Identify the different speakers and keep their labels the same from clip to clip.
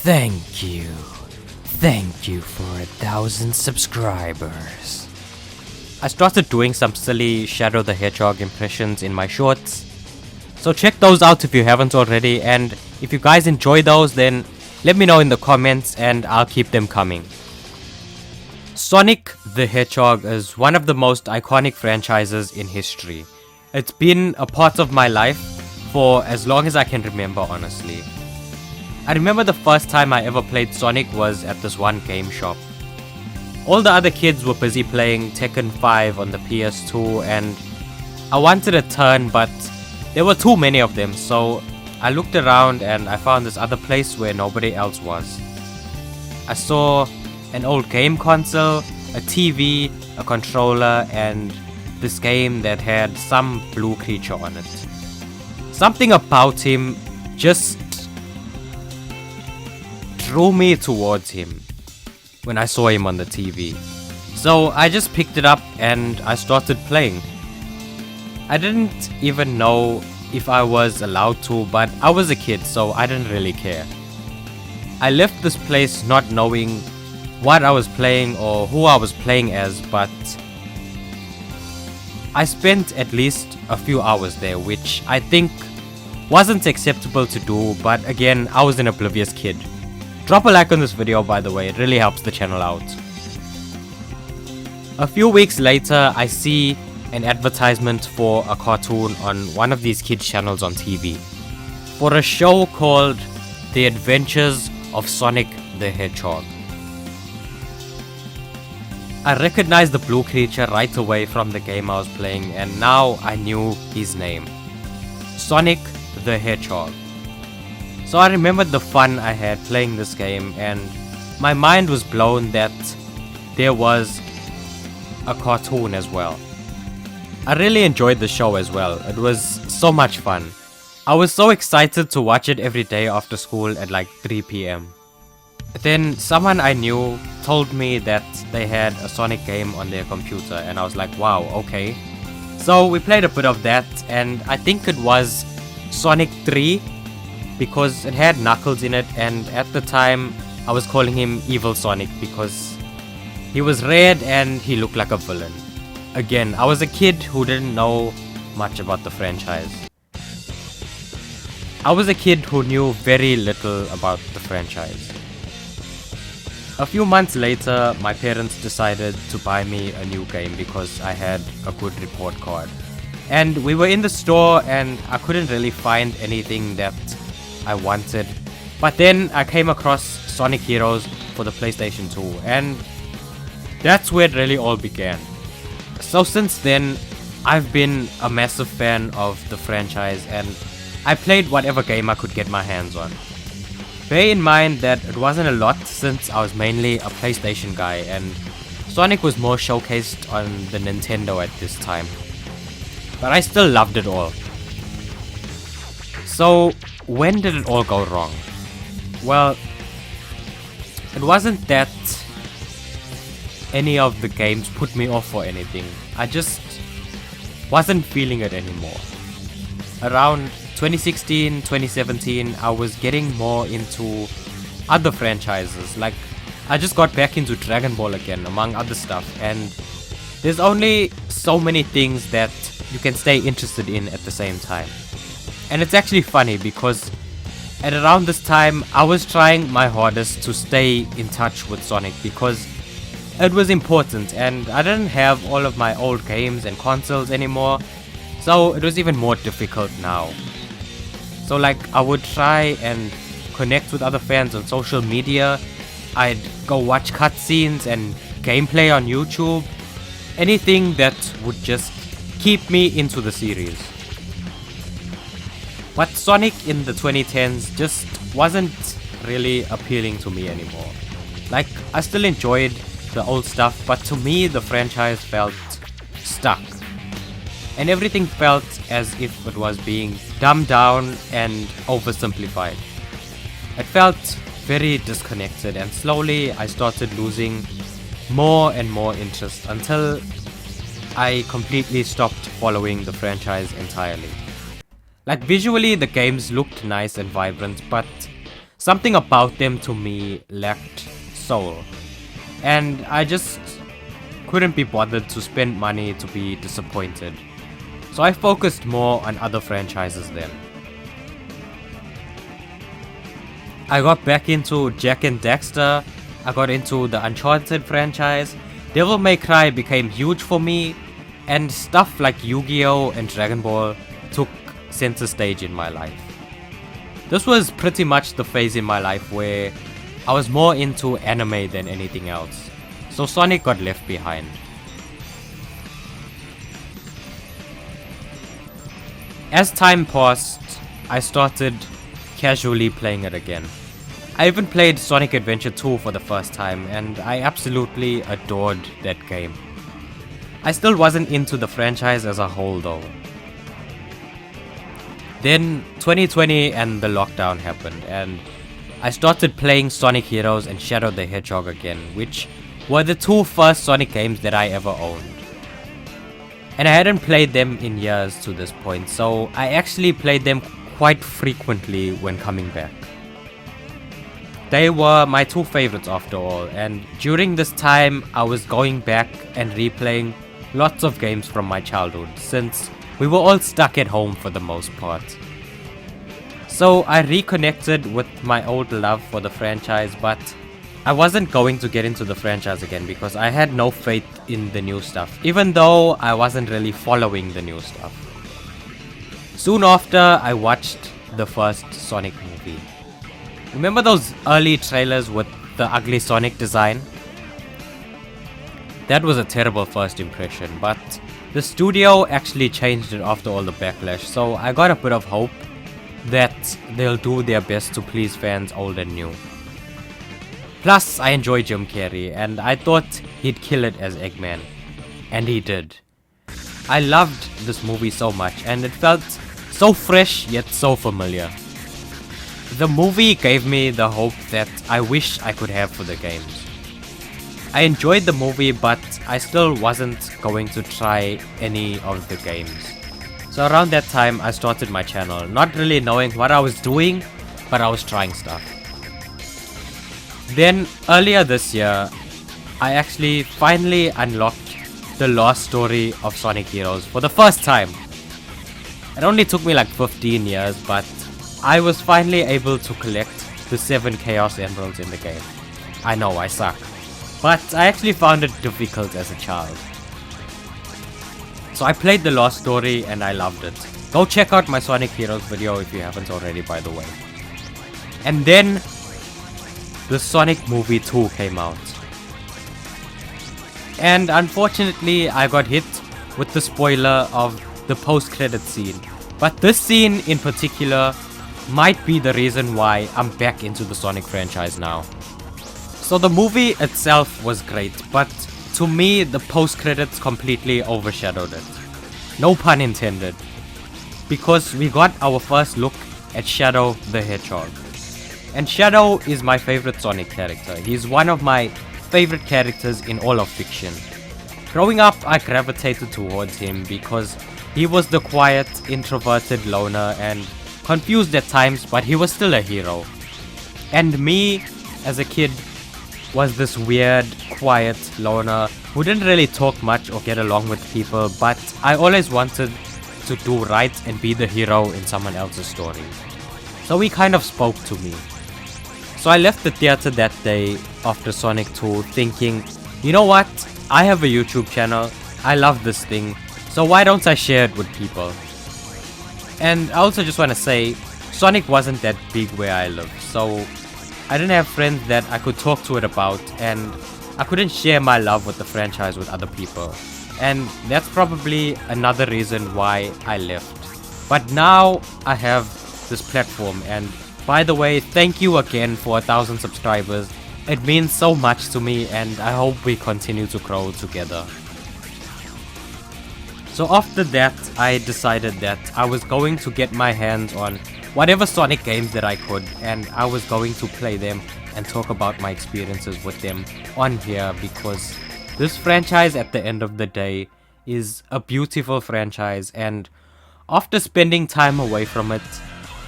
Speaker 1: Thank you. Thank you for 1,000 subscribers. I started doing some silly Shadow the Hedgehog impressions in my shorts. So check those out if you haven't already, and if you guys enjoy those, then let me know in the comments and I'll keep them coming. Sonic the Hedgehog is one of the most iconic franchises in history. It's been a part of my life for as long as I can remember, honestly. I remember the first time I ever played Sonic was at this one game shop. All the other kids were busy playing Tekken 5 on the PS2 and I wanted a turn, but there were too many of them, so I looked around and I found this other place where nobody else was. I saw an old game console, a TV, a controller, and this game that had some blue creature on it. Something about him just drew me towards him when I saw him on the TV. So I just picked it up and I started playing. I didn't even know if I was allowed to, but I was a kid, so I didn't really care. I left this place not knowing what I was playing or who I was playing as, but I spent at least a few hours there, which I think wasn't acceptable to do, but again, I was an oblivious kid. Drop a like on this video, by the way, it really helps the channel out. A few weeks later, I see an advertisement for a cartoon on one of these kids channels on TV for a show called The Adventures of Sonic the Hedgehog. I recognized the blue creature right away from the game I was playing, and now I knew his name. Sonic the Hedgehog. So I remembered the fun I had playing this game, and my mind was blown that there was a cartoon as well. I really enjoyed the show as well. It was so much fun. I was so excited to watch it every day after school at like 3 PM. Then someone I knew told me that they had a Sonic game on their computer, and I was like, wow, okay. So we played a bit of that, and I think it was Sonic 3 because it had Knuckles in it, and at the time I was calling him Evil Sonic because he was red and he looked like a villain. Again, I was a kid who didn't know much about the franchise. I was a kid who knew very little about the franchise. A few months later, my parents decided to buy me a new game because I had a good report card. And we were in the store and I couldn't really find anything that I wanted. But then I came across Sonic Heroes for the PlayStation 2, and that's where it really all began. So since then, I've been a massive fan of the franchise and I played whatever game I could get my hands on. Bear in mind that it wasn't a lot since I was mainly a PlayStation guy and Sonic was more showcased on the Nintendo at this time. But I still loved it all. So when did it all go wrong? Well, it wasn't that any of the games put me off or anything. I just wasn't feeling it anymore. Around 2016, 2017, I was getting more into other franchises. Like, I just got back into Dragon Ball again, among other stuff. And there's only so many things that you can stay interested in at the same time. And it's actually funny because at around this time, I was trying my hardest to stay in touch with Sonic because it was important and I didn't have all of my old games and consoles anymore, so it was even more difficult now. So like, I would try and connect with other fans on social media, I'd go watch cutscenes and gameplay on YouTube, anything that would just keep me into the series. But Sonic in the 2010s just wasn't really appealing to me anymore. Like, I still enjoyed the old stuff, but to me the franchise felt stuck. And everything felt as if it was being dumbed down and oversimplified. It felt very disconnected, and slowly I started losing more and more interest until I completely stopped following the franchise entirely. Like, visually the games looked nice and vibrant, but Something about them to me lacked soul. And I just couldn't be bothered to spend money to be disappointed. So I focused more on other franchises then. I got back into Jak and Daxter, I got into the Uncharted franchise, Devil May Cry became huge for me, and stuff like Yu-Gi-Oh! And Dragon Ball took center stage in my life. This was pretty much the phase in my life where I was more into anime than anything else, so Sonic got left behind. As time passed, I started casually playing it again. I even played Sonic Adventure 2 for the first time, and I absolutely adored that game. I still wasn't into the franchise as a whole though. Then 2020 and the lockdown happened, and I started playing Sonic Heroes and Shadow the Hedgehog again, which were the two first Sonic games that I ever owned. And I hadn't played them in years to this point, so I actually played them quite frequently when coming back. They were my two favorites after all, and during this time I was going back and replaying lots of games from my childhood, since we were all stuck at home for the most part. So I reconnected with my old love for the franchise, but I wasn't going to get into the franchise again because I had no faith in the new stuff, even though I wasn't really following the new stuff. Soon after, I watched the first Sonic movie. Remember those early trailers with the ugly Sonic design? That was a terrible first impression, but the studio actually changed it after all the backlash, so I got a bit of hope that they'll do their best to please fans old and new. Plus, I enjoy Jim Carrey, and I thought he'd kill it as Eggman. And he did. I loved this movie so much, and it felt so fresh yet so familiar. The movie gave me the hope that I wish I could have for the games. I enjoyed the movie, but I still wasn't going to try any of the games. So around that time, I started my channel, not really knowing what I was doing, but I was trying stuff. Then, earlier this year, I actually finally unlocked the last story of Sonic Heroes for the first time. It only took me like 15 years, but I was finally able to collect the 7 Chaos Emeralds in the game. I know, I suck. But I actually found it difficult as a child. So I played the last story and I loved it. Go check out my Sonic Heroes video if you haven't already, by the way. And then the Sonic movie 2 came out. And unfortunately, I got hit with the spoiler of the post-credit scene. But this scene in particular might be the reason why I'm back into the Sonic franchise now. So the movie itself was great, but to me, the post-credits completely overshadowed it. No pun intended. Because we got our first look at Shadow the Hedgehog. And Shadow is my favorite Sonic character. He's one of my favorite characters in all of fiction. Growing up, I gravitated towards him because he was the quiet, introverted loner and confused at times, but he was still a hero. And me, as a kid, was this weird, quiet loner who didn't really talk much or get along with people, but I always wanted to do right and be the hero in someone else's story. So he kind of spoke to me. So I left the theater that day after Sonic 2 thinking, you know what, I have a YouTube channel, I love this thing, so why don't I share it with people? And I also just want to say, Sonic wasn't that big where I live, so I didn't have friends that I could talk to it about, and I couldn't share my love with the franchise with other people. And that's probably another reason why I left. But now I have this platform, and by the way, thank you again for 1,000 subscribers. It means so much to me, and I hope we continue to grow together. So after that, I decided that I was going to get my hands on whatever Sonic games that I could, and I was going to play them and talk about my experiences with them on here, because this franchise at the end of the day is a beautiful franchise, and after spending time away from it,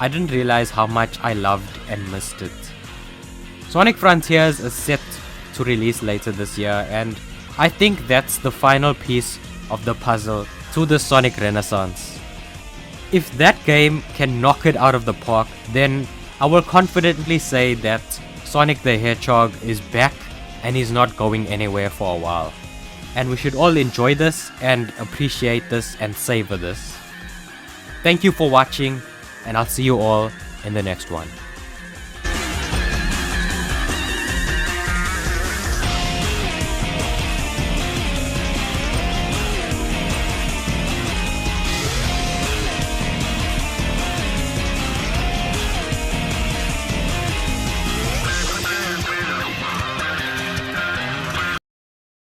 Speaker 1: I didn't realize how much I loved and missed it. Sonic Frontiers is set to release later this year, and I think that's the final piece of the puzzle to the Sonic Renaissance. If that game can knock it out of the park, then I will confidently say that Sonic the Hedgehog is back and he's not going anywhere for a while. And we should all enjoy this and appreciate this and savor this. Thank you for watching, and I'll see you all in the next one.